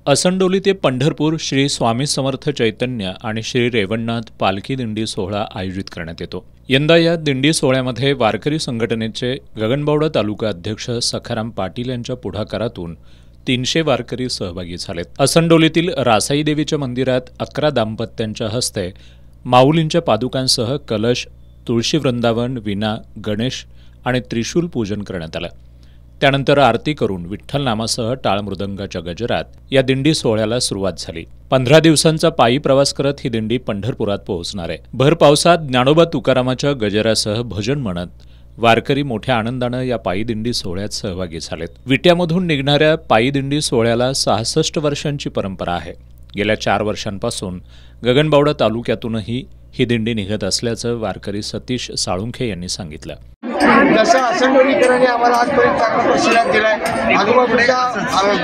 असंडोली ते पंढरपूर श्री स्वामी समर्थ चैतन्य आणि श्री रेवणनाथ पालखी दिंडी सोहळा आयोजित करण्यात येतो। यंदा या दिंडी सोहळ्यामध्ये वारकरी संघटनेचे गगनबावडा तालुका अध्यक्ष सखाराम पाटील यांच्या पुढाकारातून 300 वारकरी सहभागी झालेत। असंडोलीतील रासाई देवीच्या मंदिरात 11 दाम्पत्यांच्या हस्ते माऊलींच्या पादुकांसह कलश, तुळशी वृंदावन, विना, गणेश आणि त्रिशूल पूजन करण्यात आलं। त्यानंतर आरती करून विठ्ठल नामासह टाळ मृदंगाच्या गजरात या दिंडी सोहळ्याला सुरुवात झाली। 15 दिवसांचा पायी प्रवास करत ही दिंडी पंढरपुरात पोहोचणार आहे। भर पावसात ज्ञानोबा तुकारामाच्या गजरासह भजन म्हणत वारकरी मोठ्या आनंदानं या पायी दिंडी सोहळ्यात सहभागी झालेत। विट्यामधून निघणाऱ्या पायी दिंडी सोहळ्याला 66 वर्षांची परंपरा आहे। गेल्या 4 वर्षांपासून गगनबावडा तालुक्यातूनही ही दिंडी निघत असल्याचं वारकरी सतीश साळुंखे यांनी सांगितलं। जसं असंडोलीकरांनी आम्हाला आजपर्यंत चांगला प्रशिक्षण दिलाय, आजूबाजूच्या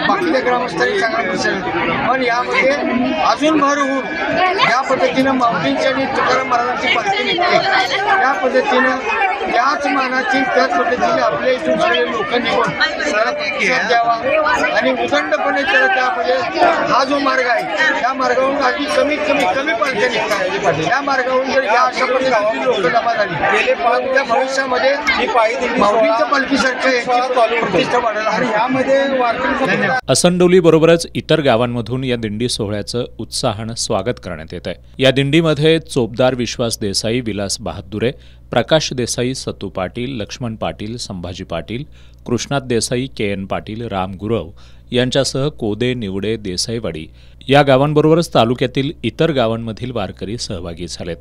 बाकीच्या ग्रामस्थांनी चांगला प्रशिक्षण, पण यामध्ये अजून भर होऊन या पद्धतीनं माऊलींची आणि तुकाराम महाराजांची पालखी निघते, त्या पद्धतीनं त्याच मानाची त्याच पद्धतीने आपल्या इथून सगळे लोक निघून प्रतिसाद द्यावा आणि उदंडपणे त्याला त्यामध्ये हा जो मार्ग आहे त्या मार्गावरून अगदी कमी पालख्या निघतात। या मार्गावरून जर या अशा पद्धतीची लोक जमा झाली त्या भविष्यामध्ये माऊलींच्या पालखीसारखं प्रतिष्ठा वाढेल आणि यामध्ये असंडोली बरोबरच इतर गावांमधून या दिंडी सोहळ्याचं उत्साहानं स्वागत करण्यात येत आहे। या दिंडीमध्ये चोपदार विश्वास देसाई, विलास बहादुरे, प्रकाश देसाई, सतू पाटील, लक्ष्मण पाटील, संभाजी पाटील, कृष्णात देसाई, के.एन. पाटील, राम गुरव यांच्यासह कोदे, निवडे, देसाईवाडी या गावांबरोबरच तालुक्यातील इतर गावांमधील वारकरी सहभागी झालेत।